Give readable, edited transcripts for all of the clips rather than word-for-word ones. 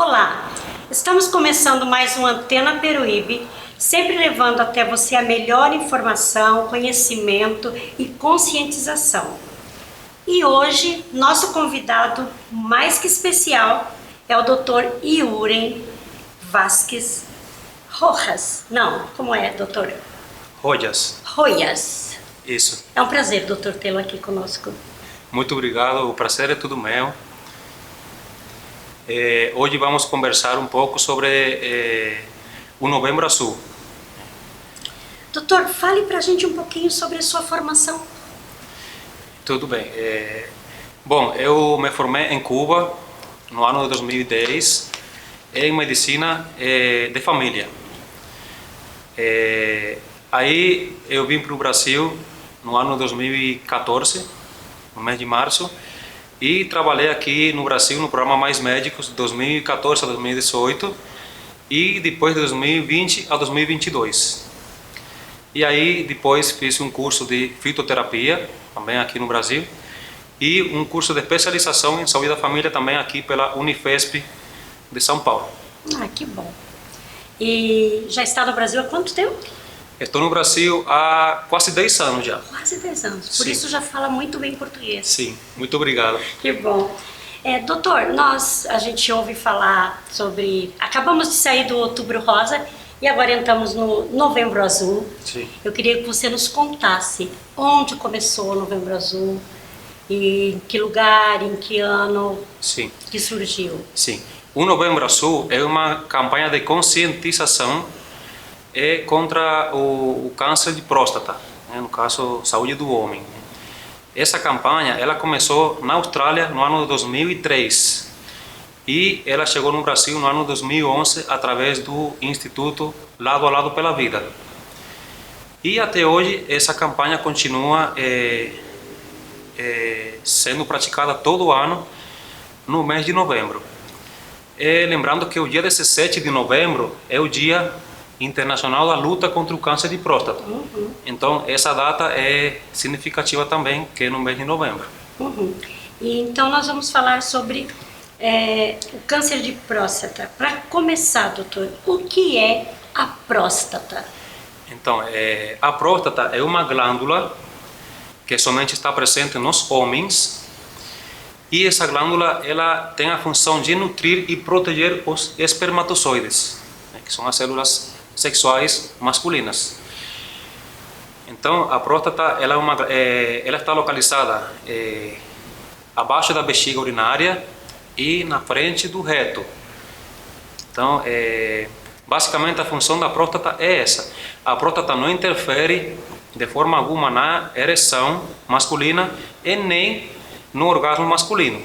Olá, estamos começando mais um Antena Peruíbe, sempre levando até você a melhor informação, conhecimento e conscientização. E hoje, nosso convidado mais que especial é o Dr. Yuren Vasquez Rojas. Não, como é, doutor? Rojas. Rojas. Isso. É um prazer, doutor, tê-lo aqui conosco. Muito obrigado, o prazer é tudo meu. Hoje vamos conversar um pouco sobre o Novembro Azul. Doutor, fale pra gente um pouquinho sobre a sua formação. Tudo bem. Bom, eu me formei em Cuba no ano de 2010 em medicina de família. Aí eu vim para o Brasil no ano 2014, no mês de março, e trabalhei aqui no Brasil no programa Mais Médicos de 2014 a 2018 e depois de 2020 a 2022. E aí depois fiz um curso de fitoterapia também aqui no Brasil e um curso de especialização em saúde da família também aqui pela Unifesp de São Paulo. Ah, que bom. E já está no Brasil há quanto tempo? Estou no Brasil há quase 10 anos já. Quase 10 anos. Por Sim. isso já fala muito bem português. Sim, muito obrigado. Que bom. Doutor, a gente ouve falar sobre... Acabamos de sair do Outubro Rosa e agora entramos no Novembro Azul. Sim. Eu queria que você nos contasse onde começou o Novembro Azul, e em que lugar, em que ano Sim. que surgiu. Sim. O Novembro Azul é uma campanha de conscientização contra o câncer de próstata, né? No caso, saúde do homem. Essa campanha ela começou na Austrália no ano de 2003 e ela chegou no Brasil no ano de 2011 através do Instituto Lado a Lado pela Vida. E até hoje essa campanha continua sendo praticada todo ano no mês de novembro. Lembrando que o dia 17 de novembro é o Dia Internacional da Luta contra o Câncer de Próstata. Uhum. Então, essa data é significativa também, que é no mês de novembro. Uhum. E então nós vamos falar sobre o câncer de próstata. Para começar, doutor, o que é a próstata? Então, a próstata é uma glândula que somente está presente nos homens e essa glândula ela tem a função de nutrir e proteger os espermatozoides, né, que são as células sexuais masculinas. Então, a próstata ela está localizada abaixo da bexiga urinária e na frente do reto. Então, basicamente a função da próstata é essa. A próstata não interfere de forma alguma na ereção masculina e nem no orgasmo masculino.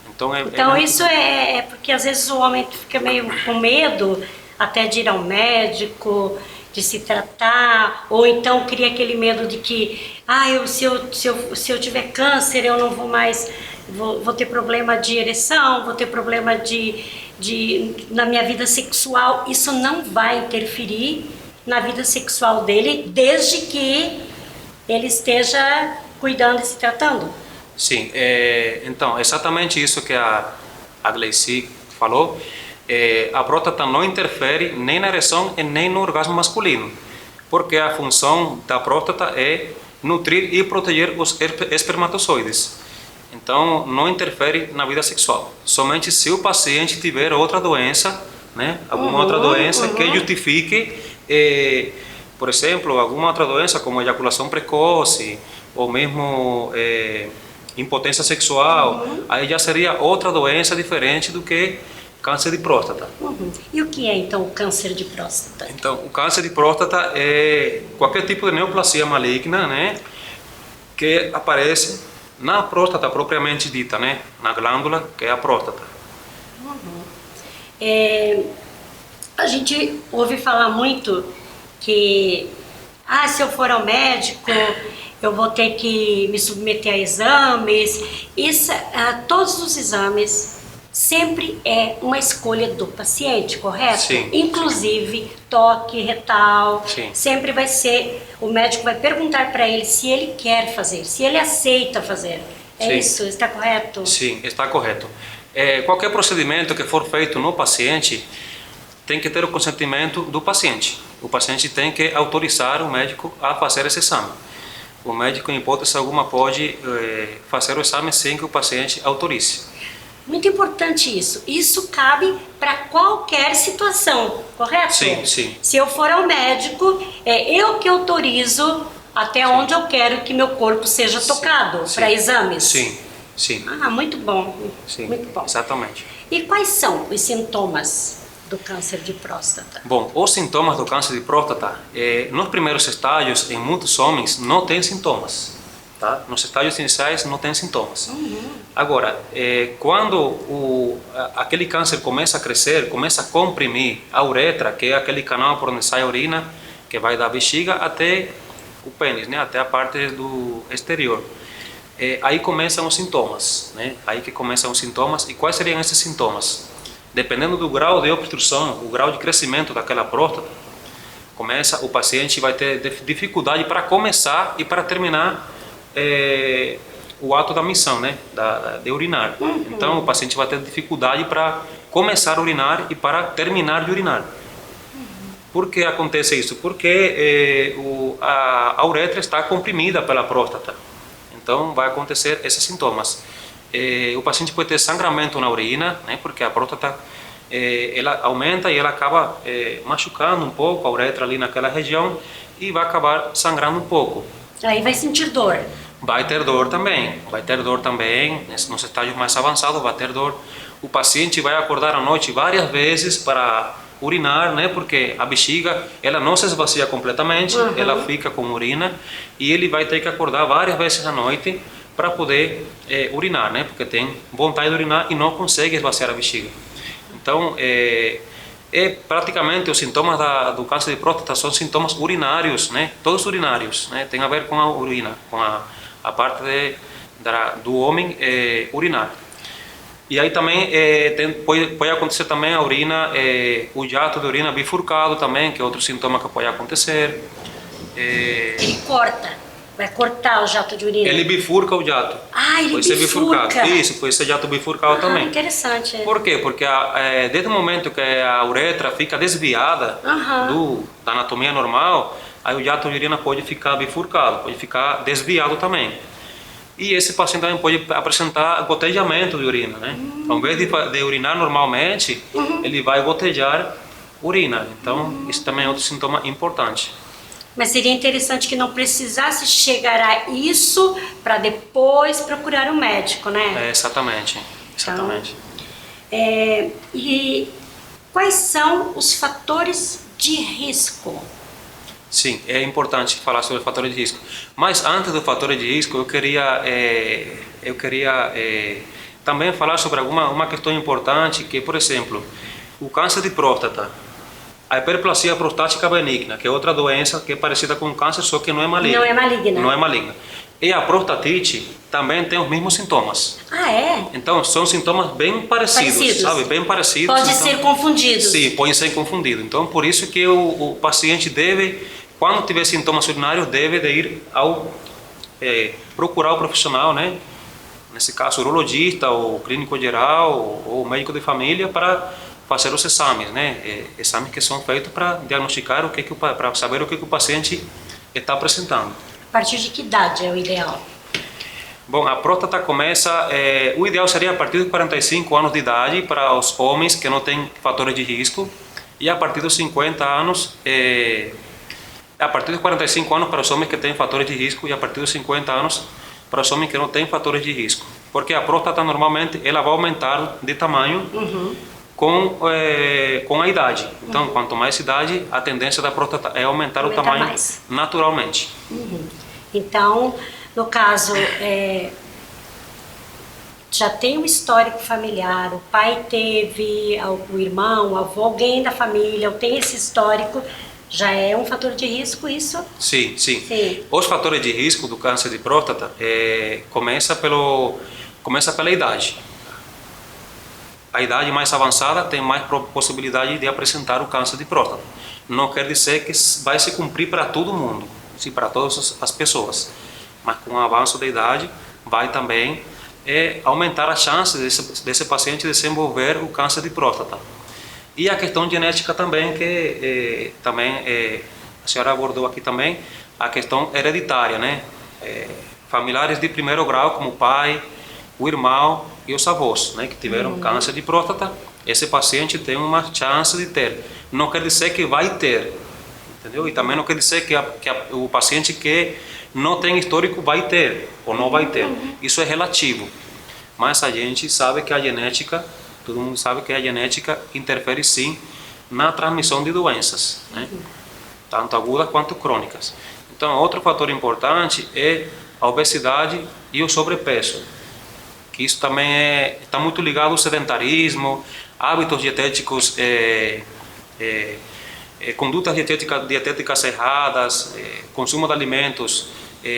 Então isso é porque às vezes o homem fica meio com medo até de ir ao médico, de se tratar, ou então cria aquele medo de que se eu tiver câncer eu não vou mais, vou ter problema de ereção, vou ter problema na minha vida sexual. Isso não vai interferir na vida sexual dele, desde que ele esteja cuidando e se tratando. Sim, então, exatamente isso que a Gleici falou. A próstata não interfere nem na ereção e nem no orgasmo masculino, porque a função da próstata é nutrir e proteger os espermatozoides. Então, não interfere na vida sexual. Somente se o paciente tiver outra doença, né, alguma outra doença que justifique, por exemplo, alguma outra doença como ejaculação precoce ou mesmo impotência sexual, aí já seria outra doença diferente do que câncer de próstata. E o que é então o câncer de próstata? Então, o câncer de próstata é qualquer tipo de neoplasia maligna, né, que aparece na próstata propriamente dita, né, na glândula que é a próstata. A gente ouve falar muito que se eu for ao médico eu vou ter que me submeter a exames. Todos os exames sempre é uma escolha do paciente, correto? Sim. Inclusive toque retal. Sim. Sempre vai ser, o médico vai perguntar para ele se ele quer fazer, se ele aceita fazer. É Sim. isso, está correto? Sim, está correto. Qualquer procedimento que for feito no paciente tem que ter o consentimento do paciente. O paciente tem que autorizar o médico a fazer esse exame. O médico, em hipótese alguma, pode fazer o exame sem que o paciente autorize. Muito importante isso. Isso cabe para qualquer situação, correto? Sim, sim. Se eu for ao médico, é eu que autorizo até onde eu quero que meu corpo seja tocado para exames? Sim, sim. Ah, muito bom. Sim, muito bom. exatamente. E quais são os sintomas do câncer de próstata? Bom, os sintomas do câncer de próstata, nos primeiros estágios, em muitos homens, não tem sintomas. Tá? Nos estágios iniciais não tem sintomas. Agora, quando aquele câncer começa a crescer, começa a comprimir a uretra, que é aquele canal por onde sai a urina, que vai da bexiga até o pênis, né? Até a parte do exterior. Aí começam os sintomas, né? Aí que começam os sintomas. E quais seriam esses sintomas? Dependendo do grau de obstrução, o grau de crescimento daquela próstata, o paciente vai ter dificuldade para começar e para terminar o ato da missão, né, de urinar. Então o paciente vai ter dificuldade para começar a urinar e para terminar de urinar. Por que acontece isso? Porque a uretra está comprimida pela próstata. Então vai acontecer esses sintomas. O paciente pode ter sangramento na urina, né, porque a próstata ela aumenta e ela acaba machucando um pouco a uretra ali naquela região e vai acabar sangrando um pouco. Aí vai sentir dor. Vai ter dor também, nos estágios mais avançados vai ter dor. O paciente vai acordar à noite várias vezes para urinar, né? Porque a bexiga, ela não se esvazia completamente, ela fica com urina e ele vai ter que acordar várias vezes à noite para poder urinar, né? Porque tem vontade de urinar e não consegue esvaziar a bexiga. Então, praticamente os sintomas do câncer de próstata são sintomas urinários, né? Todos urinários, né? Tem a ver com a urina, com a parte do homem urinar. E aí também pode acontecer também a urina, o jato de urina bifurcado também, que é outro sintoma que pode acontecer. Ele vai cortar o jato de urina. Ele bifurca o jato. Ah, ele pode ser bifurcado. Isso, pode ser jato bifurcado também. Interessante. Por quê? Porque desde o momento que a uretra fica desviada da anatomia normal, aí o jato de urina pode ficar bifurcado, pode ficar desviado também. E esse paciente também pode apresentar gotejamento de urina, né? Ao invés de urinar normalmente, ele vai gotejar urina. Então, isso também é outro sintoma importante. Mas seria interessante que não precisasse chegar a isso para depois procurar um médico, né? Exatamente. Exatamente. Então, e quais são os fatores de risco? Sim, é importante falar sobre fatores de risco. Mas antes do fator de risco, eu queria também falar sobre uma questão importante, que, por exemplo, o câncer de próstata, a hiperplasia prostática benigna, que é outra doença que é parecida com o câncer, só que não é maligna. Não é maligna. Não é maligna. E a prostatite também tem os mesmos sintomas. Ah, é? Então, são sintomas bem parecidos, sabe? Bem parecidos. Pode ser confundido. Sim, pode ser confundido. Então, por isso que o paciente deve, quando tiver sintomas urinários, deve de ir procurar o profissional, né? Nesse caso, urologista, ou clínico geral, ou médico de família, para fazer os exames, né? Exames que são feitos para diagnosticar para saber o que o paciente está apresentando. A partir de que idade é o ideal? Bom, a próstata começa, o ideal seria a partir de 45 anos de idade para os homens que não têm fatores de risco, e a partir dos 50 anos, a partir de 45 anos para os homens que têm fatores de risco, e a partir dos 50 anos para os homens que não têm fatores de risco. Porque a próstata normalmente ela vai aumentar de tamanho com a idade. Então, quanto mais idade, a tendência da próstata é aumentar o tamanho mais naturalmente. Então, no caso, já tem um histórico familiar, o pai teve, o irmão, o avô, alguém da família, tem esse histórico, já é um fator de risco isso? Sim. Os fatores de risco do câncer de próstata começa pela idade. A idade mais avançada tem mais possibilidade de apresentar o câncer de próstata. Não quer dizer que vai se cumprir para todo mundo, sim, para todas as pessoas. Mas com o avanço da idade, vai também é aumentar a chance desse paciente desenvolver o câncer de próstata. E a questão genética também, que a senhora abordou aqui também, a questão hereditária, né? Familiares de primeiro grau, como o pai, o irmão e os avós, né, que tiveram câncer de próstata, esse paciente tem uma chance de ter. Não quer dizer que vai ter, entendeu? E também não quer dizer que o paciente que não tem histórico vai ter ou não vai ter. Isso é relativo. Mas a gente sabe que a genética, todo mundo sabe que a genética interfere sim na transmissão de doenças, né? Tanto agudas quanto crônicas. Então, outro fator importante é a obesidade e o sobrepeso, que isso também está muito ligado ao sedentarismo, hábitos dietéticos, condutas dietéticas erradas, consumo de alimentos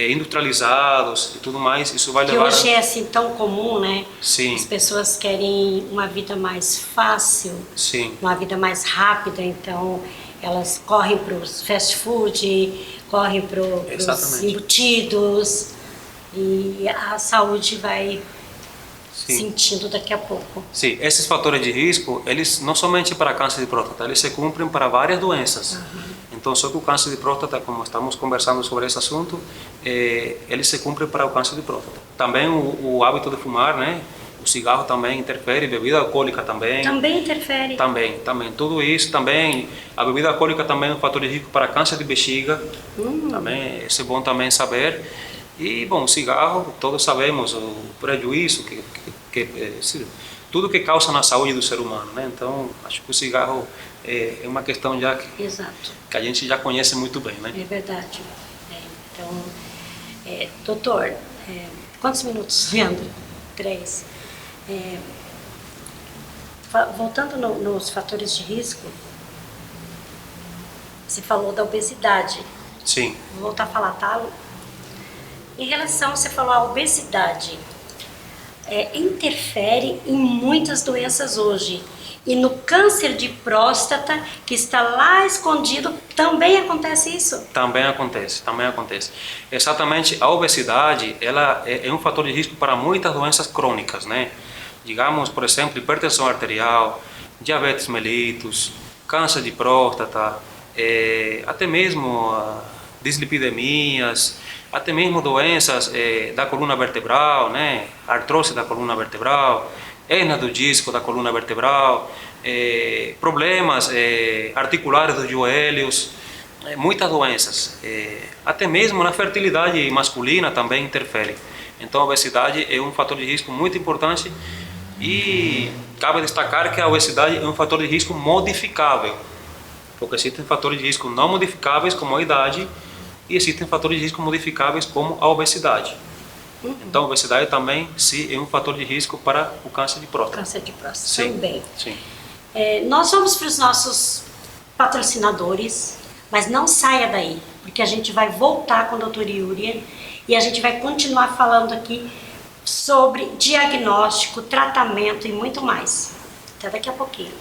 industrializados e tudo mais. Isso vai levar... Que hoje é assim tão comum, né? Sim. As pessoas querem uma vida mais fácil, Sim. uma vida mais rápida, então elas correm para os fast food, correm para os embutidos, e a saúde vai sentindo daqui a pouco. Sim, esses fatores de risco, eles não somente para câncer de próstata, eles se cumprem para várias doenças. Então, só que o câncer de próstata, como estamos conversando sobre esse assunto, ele se cumpre para o câncer de próstata. Também o hábito de fumar, né? O cigarro também interfere, bebida alcoólica também. Também interfere. Também. Tudo isso também. A bebida alcoólica também é um fator de risco para câncer de bexiga. Também, isso é bom também saber. E, bom, o cigarro, todos sabemos o prejuízo tudo que causa na saúde do ser humano, né? Então, acho que o cigarro é uma questão já que a gente já conhece muito bem, né? É verdade. Então, doutor, quantos minutos, Leandro? 3. Voltando nos fatores de risco, você falou da obesidade. Sim. Vou voltar a falar, tá? Em relação, você falou a obesidade, interfere em muitas doenças hoje. E no câncer de próstata, que está lá escondido, também acontece isso? Também acontece. Exatamente, a obesidade, ela é um fator de risco para muitas doenças crônicas, né? Digamos, por exemplo, hipertensão arterial, diabetes mellitus, câncer de próstata, até mesmo dislipidemias, até mesmo doenças da coluna vertebral, né? Artrose da coluna vertebral, hernia do disco da coluna vertebral, problemas articulares dos joelhos, muitas doenças. Até mesmo na fertilidade masculina também interfere. Então a obesidade é um fator de risco muito importante e cabe destacar que a obesidade é um fator de risco modificável, porque existem fatores de risco não modificáveis como a idade e existem fatores de risco modificáveis como a obesidade. Então a obesidade também é um fator de risco para o câncer de próstata. Câncer de próstata também. Sim. Nós vamos para os nossos patrocinadores, mas não saia daí, porque a gente vai voltar com o Dr. Yuri e a gente vai continuar falando aqui sobre diagnóstico, tratamento e muito mais. Até daqui a pouquinho.